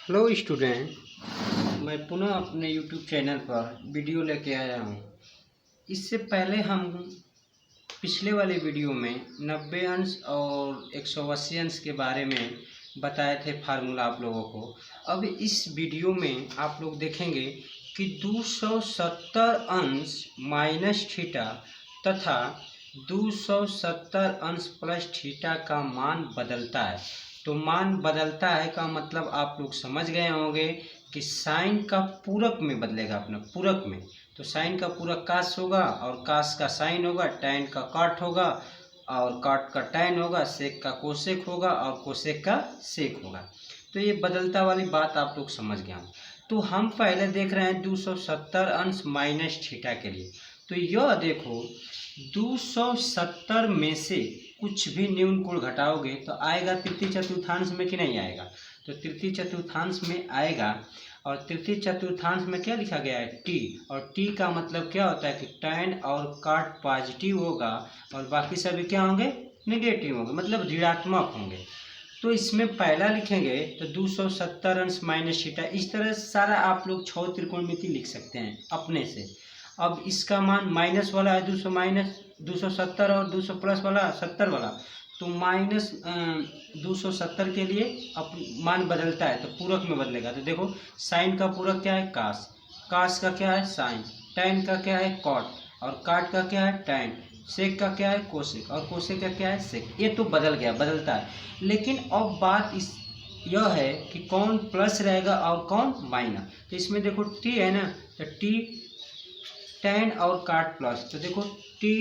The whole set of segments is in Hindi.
हेलो स्टूडेंट, मैं पुनः अपने यूट्यूब चैनल पर वीडियो लेके आया हूँ। इससे पहले हम पिछले वाले वीडियो में 90 अंश और 180 अंश के बारे में बताए थे फार्मूला आप लोगों को। अब इस वीडियो में आप लोग देखेंगे कि 270 अंश माइनस थीटा तथा 270 अंश प्लस थीटा का मान बदलता है। तो मान बदलता है का मतलब आप लोग समझ गए होंगे कि साइन का पूरक में बदलेगा। अपना पूरक में तो साइन का पूरक कास होगा और कास का साइन होगा, टैन का कॉट होगा और कॉट का टैन होगा, सेक का कोसेक होगा और कोसेक का सेक होगा। तो ये बदलता वाली बात आप लोग समझ गए होंगे। तो हम पहले देख रहे हैं 270 अंश माइनस थीटा के लिए। तो यह देखो 270 में से कुछ भी न्यून कोण घटाओगे तो आएगा तृतीय चतुर्थांश में कि नहीं आएगा। तो तृतीय चतुर्थांश में आएगा और तृतीय चतुर्थांश में क्या लिखा गया है टी, और टी का मतलब क्या होता है कि टैन और कॉट पॉजिटिव होगा और बाकी सभी क्या होंगे नेगेटिव होंगे, मतलब ऋणात्मक होंगे। तो इसमें पहला लिखेंगे तो 270 अंश माइनस थीटा। इस तरह सारा आप लोग 6 त्रिकोणमिति लिख सकते हैं अपने से। अब इसका मान माइनस वाला है 200 माइनस 270 और 200 प्लस वाला 70 वाला, तो माइनस 270 के लिए अब मान बदलता है तो पूरक में बदलेगा। तो देखो साइन का पूरक क्या है कास, कास का क्या है साइन, टैन का क्या है कॉट और कॉट का क्या है टैन, सेक का क्या है कोसेक और कोसेक का क्या है सेक। ये तो बदल गया, बदलता है। लेकिन अब बात इस यह है कि कौन प्लस रहेगा और कौन माइनस। तो इसमें देखो टी है ना, तो टी टैन और काट प्लस, तो देखो टी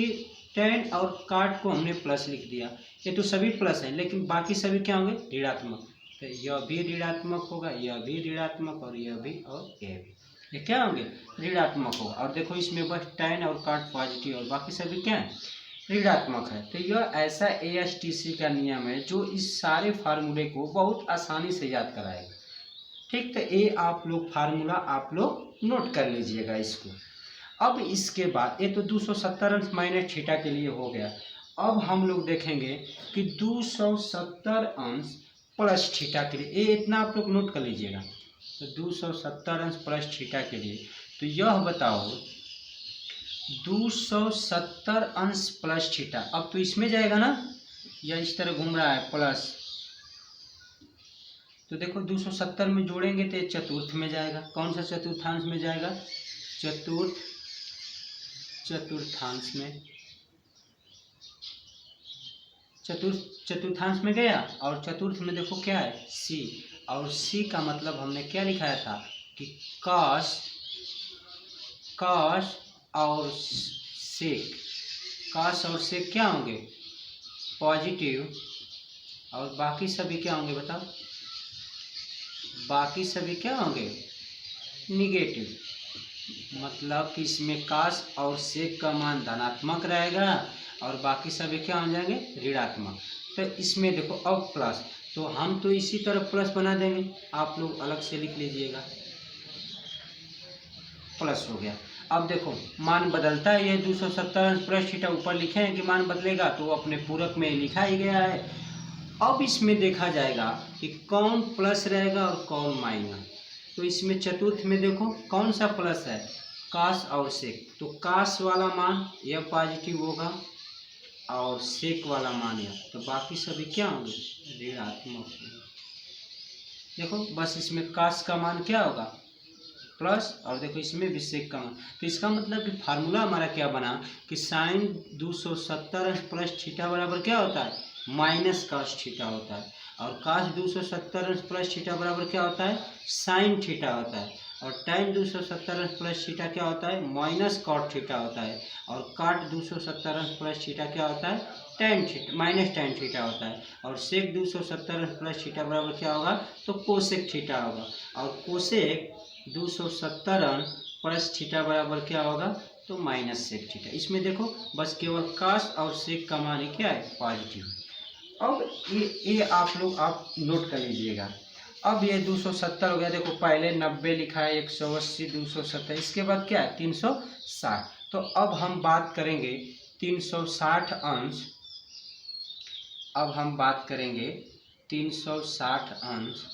टैन और काट को हमने प्लस लिख दिया। ये तो सभी प्लस है लेकिन बाकी सभी क्या होंगे ऋणात्मक। तो यह भी ऋणात्मक होगा, यह भी ऋणात्मक और यह भी और यह भी, ये क्या होंगे ऋणात्मक होगा। और देखो इसमें बस टैन और काट पॉजिटिव और बाकी सभी क्या है ऋणात्मक है। तो यह ऐसा ASTC का नियम है जो इस सारे फार्मूले को बहुत आसानी से याद कराएगा। ठीक, तो ये आप लोग फार्मूला आप लोग नोट कर लीजिएगा इसको। अब इसके बाद ये तो 270 अंश माइनस थीटा के लिए हो गया। अब हम लोग देखेंगे कि 270 अंश प्लस थीटा के लिए, ये इतना आप लोग नोट कर लीजिएगा। तो 270 अंश प्लस थीटा के लिए तो यह बताओ 270 अंश प्लस थीटा, अब तो इसमें जाएगा ना, यह इस तरह घूम रहा है प्लस, तो देखो 270 में जोड़ेंगे तो ये चतुर्थ में जाएगा। कौन सा चतुर्थांश में जाएगा चतुर्थांश में, चतुर्थांश में गया। और चतुर्थ में देखो क्या है सी, और सी का मतलब हमने क्या लिखाया था कि कॉस और सेक, कॉस और सेक क्या होंगे पॉजिटिव और बाकी सभी क्या होंगे बताओ, बाकी सभी क्या होंगे निगेटिव। मतलब कि इसमें कास और सेक का मान धनात्मक रहेगा और बाकी सभी क्या हो जाएंगे ऋणात्मक। तो इसमें देखो अब प्लस, तो हम तो इसी तरह प्लस बना देंगे, आप लोग अलग से लिख लीजिएगा प्लस हो गया। अब देखो मान बदलता है, ये 270 प्लस थीटा ऊपर लिखे हैं कि मान बदलेगा तो अपने पूरक में लिखा ही गया है। अब इसमें देखा जाएगा कि कौन प्लस रहेगा और कौन माइनस। तो इसमें चतुर्थ में देखो कौन सा प्लस है कास और सेक, तो कास वाला मान यह पॉजिटिव होगा और सेक वाला मान यह, तो बाकी सभी क्या होंगे ऋणात्मक। देखो बस इसमें कास का मान क्या होगा प्लस और देखो इसमें भी सेक का मान। तो इसका मतलब कि फार्मूला हमारा क्या बना कि साइन 270 प्लस थीटा बराबर क्या होता है माइनस कास थीटा होता है, और कास 270 प्लस थीटा बराबर क्या होता है साइन थीटा होता है, और टैन 270 प्लस थीटा क्या होता है माइनस कॉट थीटा होता है, और काट 270 प्लस थीटा क्या होता है tan theta minus tan theta होता है, और सेक 270 प्लस थीटा बराबर क्या होगा तो कोसेक थीटा होगा, और कोसेक 270 प्लस थीटा बराबर क्या होगा तो माइनस सेक थीटा। इसमें देखो बस केवल कास और सेक का मान क्या है पॉजिटिव। अब ये आप लोग आप नोट कर लीजिएगा। अब ये 270 हो गया, देखो पहले 90 लिखा है 180 270, इसके बाद क्या है 360। तो अब हम बात करेंगे 360 अंश, अब हम बात करेंगे 360 अंश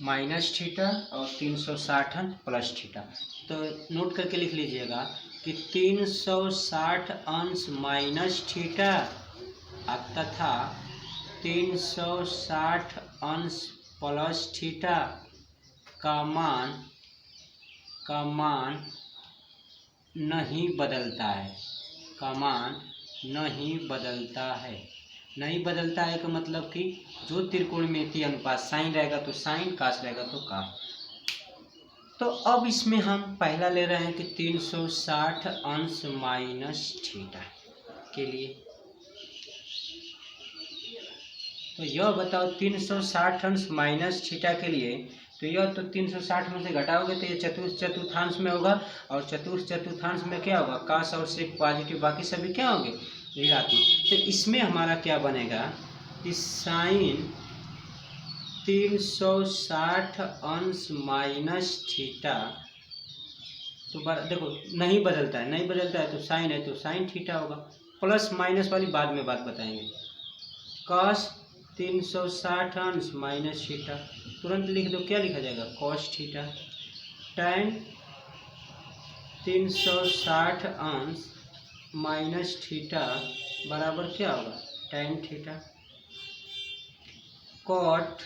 माइनस थीटा और 360 अंश प्लस थीटा। तो नोट करके लिख लीजिएगा कि 360 अंश माइनस थीटा तथा 360 अंश प्लस थीटा का मान नहीं बदलता है, का मान नहीं बदलता है। नहीं बदलता है का मतलब कि जो त्रिकोणमितीय अनुपात साइन रहेगा तो साइन, कास रहेगा तो कास। तो अब इसमें हम पहला ले रहे हैं कि 360 अंश माइनस थीटा के लिए। तो यह बताओ 360 अंश माइनस थीटा के लिए, तो यह तो 360 में से घटाओगे तो ये चतुर्थांश में होगा, और चतुर्थांश में क्या होगा, कास और सेक पॉजिटिव, बाकी सभी क्या होंगे, ऋणात्मक। तो इसमें हमारा क्या बनेगा कि साइन 360 अंश माइनस थीटा, तो देखो नहीं बदलता है तो साइन है तो साइन थीटा होगा, प्लस माइनस वाली बाद में बात बताएंगे। कॉस 360 अंश माइनस थीटा, तुरंत लिख दो, क्या लिखा जाएगा, कॉस थीटा। टैन 360 अंश माइनस थीटा बराबर क्या होगा, टैन थीटा। कॉट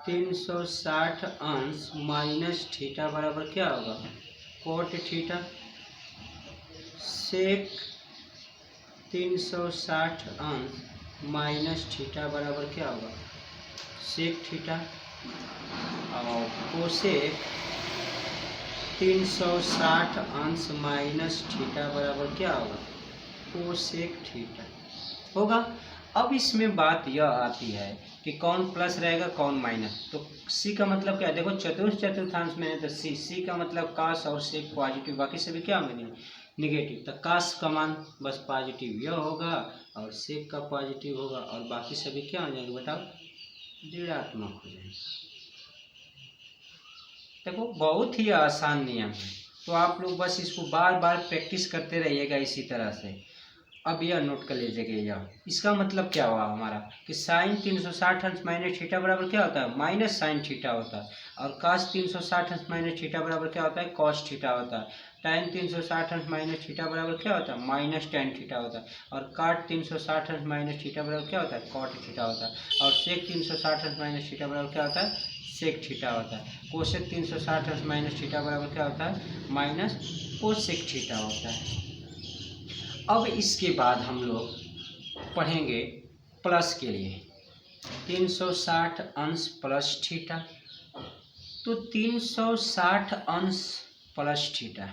360 अंश माइनस थीटा बराबर क्या होगा, कॉट थीटा। सेक 360 अंश माइनस थीटा बराबर क्या होगा, सेक थीटा। और कोसेक 360 अंश माइनस थीटा बराबर क्या होगा, कोसेक थीटा होगा। अब इसमें बात यह आती है कि कौन प्लस रहेगा कौन माइनस। तो सी का मतलब क्या है, देखो चतुर्थांश में है तो सी का मतलब कास और सेक पॉजिटिव, बाकी सभी क्या होंगे, निगेटिव। तो कास का मान बस पॉजिटिव यह होगा और सेक का पॉजिटिव होगा, और बाकी सभी क्या हो जाएंगे बताओ, ऋणात्मक हो जाएंगे। देखो बहुत ही आसान नियम है, तो आप लोग बस इसको बार बार प्रैक्टिस करते रहिएगा इसी तरह से। अब यह नोट कर लीजिएगा, इसका मतलब क्या हुआ हमारा कि साइन 360 अंश माइनस थीटा बराबर क्या होता है, माइनस साइन थीटा होता है। और कास 360 अंश माइनस थीटा बराबर क्या होता है, कॉस थीटा होता है। टैन 360 अंश माइनस थीटा बराबर क्या होता है, माइनस टैन थीटा होता है। और काट 360 अंश माइनस थीटा बराबर क्या होता है, कॉट थीटा होता है। और सेक 360 अंश माइनस थीटा बराबर क्या होता है, सेक थीटा होता है। कोसेक 360 अंश माइनस थीटा बराबर क्या होता है, माइनस कोसेक थीटा होता है। अब इसके बाद हम लोग पढ़ेंगे प्लस के लिए 360 अंश प्लस थीटा। तो 360 अंश प्लस थीटा,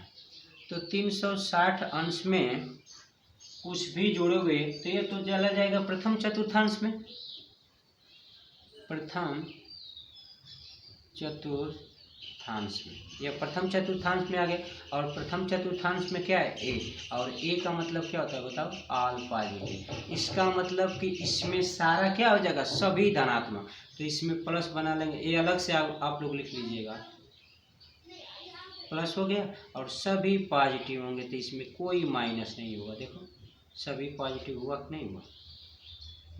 तो 360 अंश में कुछ भी जोड़ोगे तो ये तो चला जाएगा प्रथम चतुर्थांश में, प्रथम चतुर्थांश में, यह प्रथम चतुर्थांश में आ गए। और प्रथम चतुर्थांश में क्या है, ए, और ए का मतलब क्या होता है बताओ, ऑल पॉजिटिव। इसका मतलब कि इसमें सारा क्या हो जाएगा, सभी धनात्मक। तो इसमें प्लस बना लेंगे, ए अलग से आप लोग लिख लीजिएगा, प्लस हो गया। और सभी पॉजिटिव होंगे तो इसमें कोई माइनस नहीं होगा। देखो सभी पॉजिटिव हुआ कि नहीं हुआ।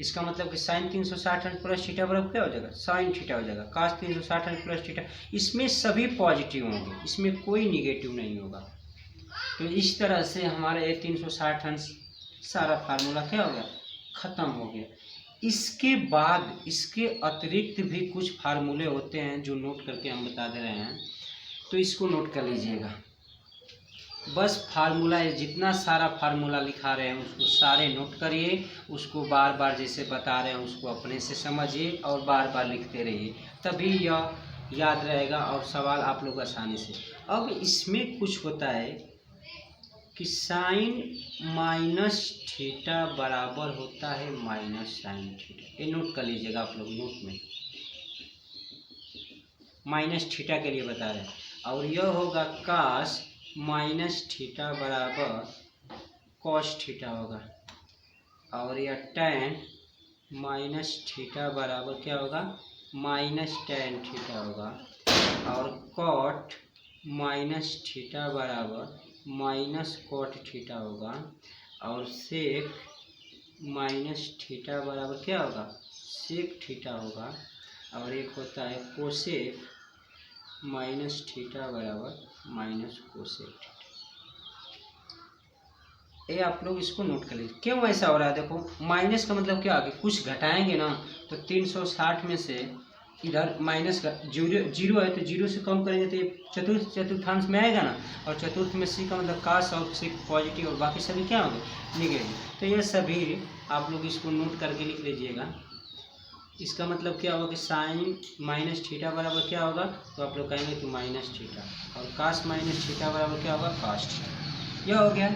इसका मतलब कि साइन 360 अंश प्लस थीटा बराबर क्या हो जाएगा, साइन थीटा हो जाएगा। कास 360 अंश प्लस थीटा, इसमें सभी पॉजिटिव होंगे, इसमें कोई निगेटिव नहीं होगा। तो इस तरह से हमारा ये 360 अंश सारा फार्मूला क्या हो गया, खत्म हो गया। इसके बाद इसके अतिरिक्त भी कुछ फार्मूले होते हैं जो नोट करके हम बता दे रहे हैं, तो इसको नोट कर लीजिएगा। बस फार्मूला है, जितना सारा फार्मूला लिखा रहे हैं उसको सारे नोट करिए, उसको बार बार जैसे बता रहे हैं उसको अपने से समझिए और बार बार लिखते रहिए, तभी यह याद रहेगा और सवाल आप लोग आसानी से। अब इसमें कुछ होता है कि साइन माइनस थीटा बराबर होता है माइनस साइन थीटा। ये नोट कर लीजिएगा आप लोग नोट में, माइनस थीटा के लिए बता रहे हैं। और यह होगा कास माइनस थीटा बराबर कॉस थीटा होगा। और यह टैन माइनस थीटा बराबर क्या होगा, माइनस टैन थीटा होगा। और कॉट माइनस थीटा बराबर माइनस कॉट थीटा होगा। और सेक माइनस थीटा बराबर क्या होगा, सेक थीटा होगा। और एक होता है कोसेक माइनस थीटा बराबर माइनस कोसेक थीटा। ये आप लोग इसको नोट कर लीजिए। क्यों ऐसा हो रहा है? देखो माइनस का मतलब क्या आ गया, कुछ घटाएंगे ना तो 360 में से इधर माइनस का जीरो है तो जीरो से कम करेंगे तो ये चतुर्थांश में आएगा ना, और चतुर्थ में सी का मतलब काश और सेक पॉजिटिव और बाकी सभी क्या होंगे, निगेटिव। तो ये सभी आप लोग इसको नोट करके लिख लीजिएगा। इसका मतलब क्या होगा कि साइन माइनस थीटा बराबर क्या होगा, तो आप लोग कहेंगे कि माइनस थीटा, और काश माइनस थीटा बराबर क्या होगा, काश थीटा। यह हो गया।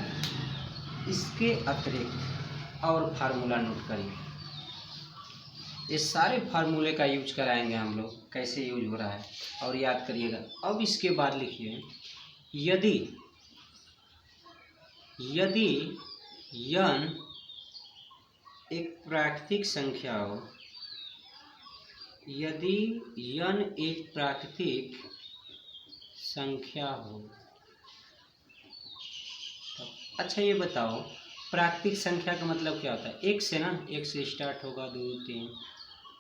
इसके अतिरिक्त और फार्मूला नोट करिए। ये सारे फार्मूले का यूज कराएंगे हम लोग, कैसे यूज हो रहा है और याद करिएगा। अब इसके बाद लिखिए, यदि n एक प्राकृतिक संख्या हो, यदि n एक प्राकृतिक संख्या हो तो अच्छा ये बताओ प्राकृतिक संख्या का मतलब क्या होता है? एक से ना, एक से स्टार्ट होगा, 2 3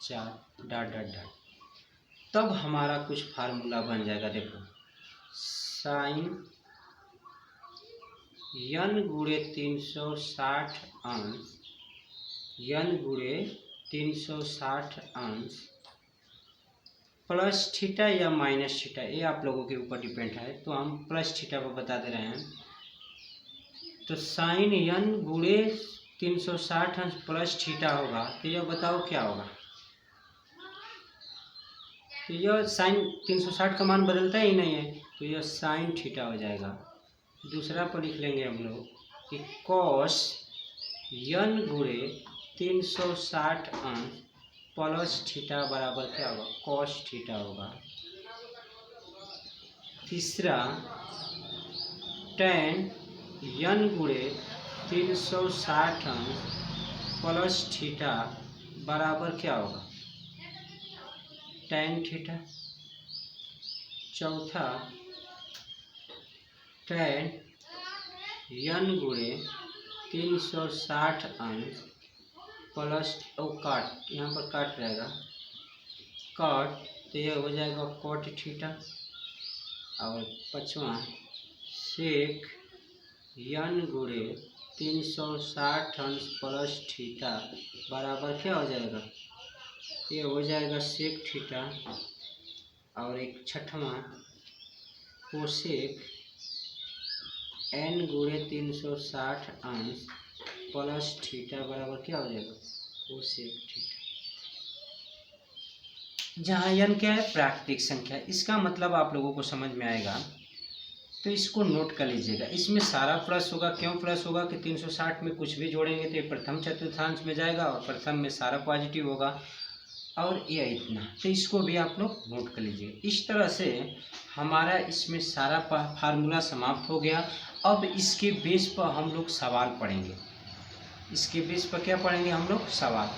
4 डॉट डॉट डॉट, तब हमारा कुछ फार्मूला बन जाएगा। देखो साइन n गुणे 360 अंश, n गुणे 360 अंश प्लस थीटा या माइनस थीटा, ये आप लोगों के ऊपर डिपेंड है, तो हम प्लस थीटा पर बता दे रहे हैं। तो साइन n गुणे 360 अंश प्लस थीटा होगा, तो यह बताओ क्या होगा? तो यह साइन 360 का मान बदलता ही नहीं है, तो यह साइन थीटा हो जाएगा। दूसरा पर लिख लेंगे हम लोग कि कॉस n गुणे 360 अंश प्लस थीटा बराबर क्या होगा, कॉस थीटा होगा। तीसरा टेन n गुणे 360 अंश प्लस थीटा बराबर क्या होगा, टेन थीटा। चौथा टेन n गुणे 360 अंश प्लस काट, यहाँ पर काट रहेगा, काट, तो यह हो जाएगा कॉट थीटा। और पाँचवा सेक n गुणे 360 अंश प्लस थीटा बराबर क्या हो जाएगा, ये हो जाएगा सेक थीटा। और एक छठवां कोसेक n गुणे 360 अंश प्लस थीटा बराबर क्या हो जाएगा, कोसेक थीटा। जहाँ n क्या है, प्राकृतिक संख्या, इसका मतलब आप लोगों को समझ में आएगा, तो इसको नोट कर लीजिएगा। इसमें सारा प्लस होगा। क्यों प्लस होगा कि 360 में कुछ भी जोड़ेंगे तो ये प्रथम चतुर्थांश में जाएगा और प्रथम में सारा पॉजिटिव होगा, और ये इतना, तो इसको भी आप लोग नोट कर लीजिए। इस तरह से हमारा इसमें सारा फार्मूला समाप्त हो गया। अब इसके बेस पर हम लोग सवाल पढ़ेंगे। इसके बेस पर क्या पढ़ेंगे हम लोग, सवाल।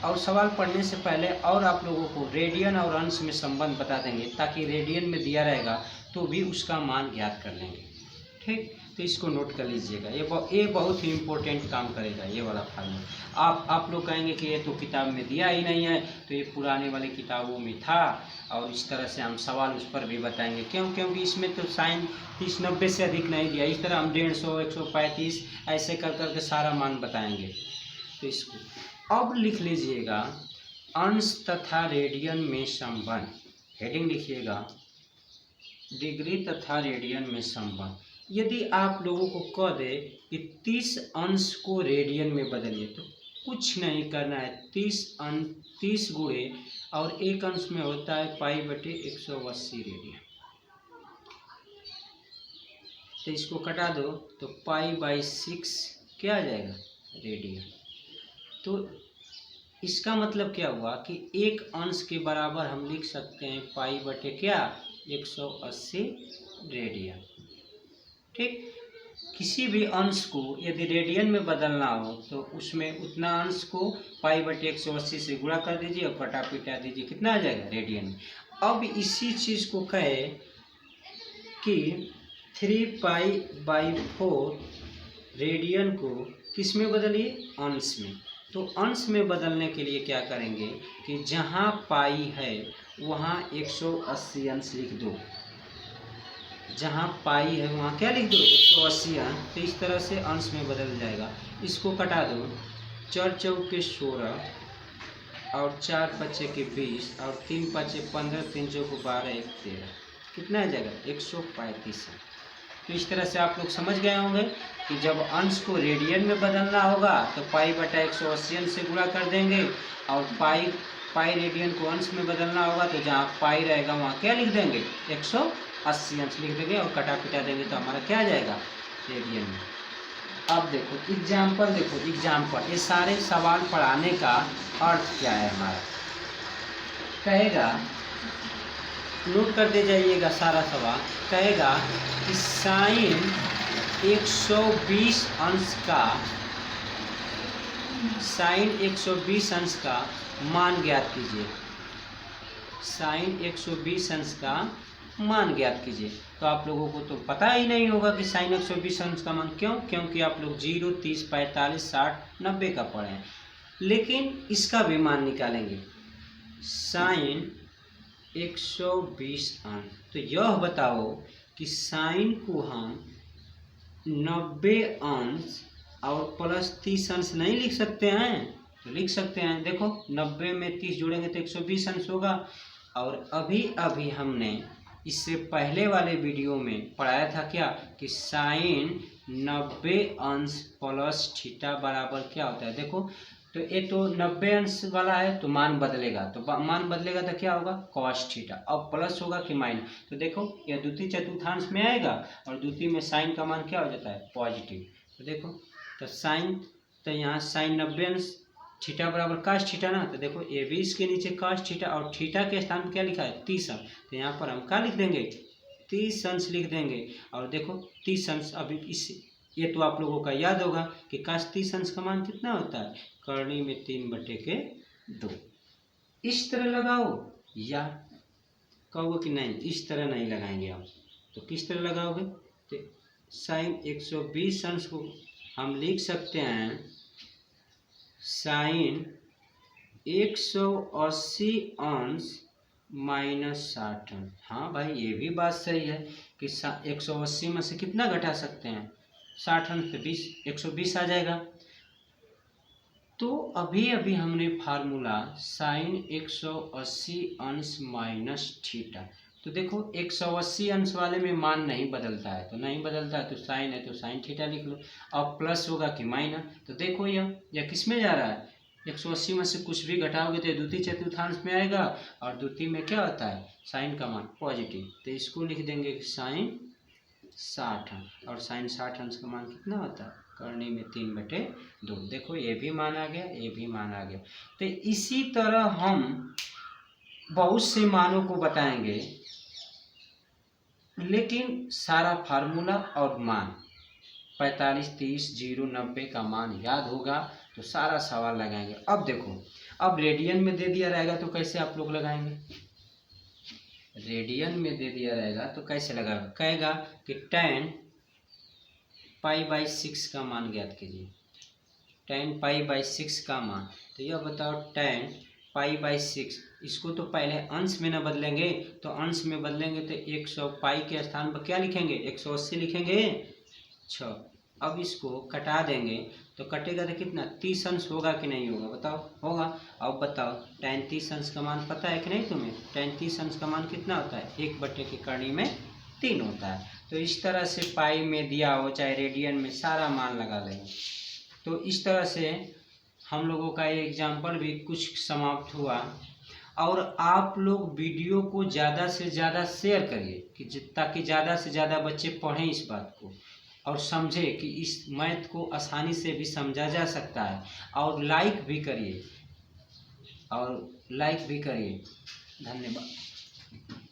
और सवाल पढ़ने से पहले और आप लोगों को रेडियन और अंश में संबंध बता देंगे, ताकि रेडियन में दिया रहेगा तो भी उसका मान ज्ञात कर लेंगे। ठीक, तो इसको नोट कर लीजिएगा। ये बहुत ही इम्पोर्टेंट काम करेगा ये वाला फार्मूला। आप लोग कहेंगे कि ये तो किताब में दिया ही नहीं है, तो ये पुराने वाले किताबों में था, और इस तरह से हम सवाल उस पर भी बताएंगे। क्योंकि इसमें तो साइन 30-90 से अधिक नहीं दिया, इस तरह हम 150 135 ऐसे कर करके सारा मान बताएंगे। तो इसको अब लिख लीजिएगा, अंश तथा रेडियन में संबंध। हेडिंग लिखिएगा, डिग्री तथा रेडियन में संबंध। यदि आप लोगों को कह दे कि 30 अंश को रेडियन में बदलिए, तो कुछ नहीं करना है। 30 गुणे और एक अंश में होता है पाई/180 रेडियन, तो इसको कटा दो तो पाई/6 क्या आ जाएगा, रेडियन। तो इसका मतलब क्या हुआ कि एक अंश के बराबर हम लिख सकते हैं पाई/180 रेडियन। ठीक, किसी भी अंश को यदि रेडियन में बदलना हो तो उसमें उतना अंश को पाई/180 से गुणा कर दीजिए और कटा पिटा दीजिए, कितना आ जाएगा, रेडियन में। अब इसी चीज़ को कहे कि 3π/4 रेडियन को किस में बदलिए, अंश में। तो अंश में बदलने के लिए क्या करेंगे कि जहाँ पाई है वहाँ 180 अंश लिख दो। जहाँ पाई है वहाँ क्या लिख दो 180 अंश। तो इस तरह से अंश में बदल जाएगा। इसको कटा दो। 4 चौके 16 और 4 पच्चे के 20 और 3 पच्चे 15, 3 चौके 12, 1 13, कितना आ जाएगा 135। तो इस तरह से आप लोग समझ गए होंगे कि जब अंश को रेडियन में बदलना होगा तो पाई बटा 180 अंश से गुणा कर देंगे, और पाई रेडियन को अंश में बदलना होगा तो जहाँ पाई रहेगा वहाँ क्या लिख देंगे 180 अंश लिख देंगे और कटा पिटा देंगे तो हमारा क्या आ जाएगा रेडियन में। अब देखो एग्जाम्पल, देखो एग्जाम्पल, ये सारे सवाल पढ़ाने का अर्थ क्या है हमारा। कहेगा, नोट करते जाइएगा सारा सवाल। कहेगा कि साइन 120 अंश का, साइन 120 अंश का मान ज्ञात कीजिए। साइन 120 अंश का मान ज्ञात कीजिए। तो आप लोगों को तो पता ही नहीं होगा कि साइन 120 अंश का मान, क्यों? क्योंकि आप लोग 0, 30, 45, 60, 90 का पढ़े हैं। लेकिन इसका भी मान निकालेंगे। साइन 120 अंश, तो यह बताओ कि साइन को हम 90 अंश और प्लस 30 अंश नहीं लिख सकते हैं? तो लिख सकते हैं। देखो 90 में 30 जोड़ेंगे तो 120 अंश होगा। और अभी अभी हमने इससे पहले वाले वीडियो में पढ़ाया था क्या कि साइन 90 अंश प्लस थीटा बराबर क्या होता है। देखो तो ये तो 90 अंश वाला है तो मान बदलेगा, तो मान बदलेगा तो क्या होगा कॉस थीटा। अब प्लस होगा कि माइनस, तो देखो यह द्वितीय चतुर्थांश में आएगा और द्वितीय में साइन का मान क्या हो जाता है पॉजिटिव। तो देखो तो साइन, तो यहाँ साइन 90 अंश थीटा बराबर काश थीटा ना, तो देखो ये भी इसके नीचे काश थीटा और थीटा के स्थान पर क्या लिखा है 30 अंश। तो यहाँ पर हम क्या लिख देंगे 30 अंश लिख देंगे। और देखो 30 अंश, अभी इस ये तो आप लोगों का याद होगा कि काश 30 अंश का मान कितना होता है करनी में 3/2। इस तरह लगाओ या कहोगे कि नहीं इस तरह नहीं लगाएंगे आप, तो किस तरह लगाओगे। तो साइन 120 अंश को हम लिख सकते हैं साइन 180 अंश माइनस 60 अंश। हाँ भाई ये भी बात सही है कि 180 में से कितना घटा सकते हैं 60 अंश, तो 120 आ जाएगा। तो अभी अभी हमने फार्मूला साइन 180 अंश माइनस थीटा, तो देखो 180 अंश वाले में मान नहीं बदलता है, तो नहीं बदलता है तो साइन है तो साइन थीटा लिख लो। अब प्लस होगा कि माइनस, तो देखो यह किस में जा रहा है 180 में से कुछ भी घटाओगे तो द्वितीय चतुर्थांश में आएगा और द्वितीय में क्या होता है साइन का मान पॉजिटिव। तो इसको लिख देंगे साइन 60 अंश, और साइन 60 अंश का मान कितना होता है करनी में 3/2। देखो ये भी मान आ गया, ये भी मान आ गया। तो इसी तरह हम बहुत से मानों को बताएंगे, लेकिन सारा फार्मूला और मान 45, 30, 0, 90 का मान याद होगा तो सारा सवाल लगाएंगे। अब देखो अब रेडियन में दे दिया रहेगा तो कैसे आप लोग लगाएंगे। रेडियन में दे दिया रहेगा तो कैसे लगाएगा। कहेगा कि tan π/6 का मान ज्ञात कीजिए। tan π/6 का मान, तो यह बताओ tan π/6, इसको तो पहले अंश में ना बदलेंगे, तो अंश में बदलेंगे तो 100 पाई के स्थान पर क्या लिखेंगे 180 लिखेंगे 6। अब इसको कटा देंगे तो कटेगा तो कितना 30 अंश होगा कि नहीं होगा बताओ, होगा। अब बताओ tan 30 अंश का मान पता है कि नहीं तुम्हें। tan 30 अंश का मान कितना होता है 1/3 होता है। तो इस तरह से पाई में दिया हो चाहे रेडियन में सारा मान लगा लेंगे। तो इस तरह से हम लोगों का ये एग्जाम्पल भी कुछ समाप्त हुआ। और आप लोग वीडियो को ज़्यादा से ज़्यादा शेयर करिए कि ताकि ज़्यादा से ज़्यादा बच्चे पढ़ें इस बात को और समझें कि इस मैथ को आसानी से भी समझा जा सकता है। और लाइक भी करिए, धन्यवाद।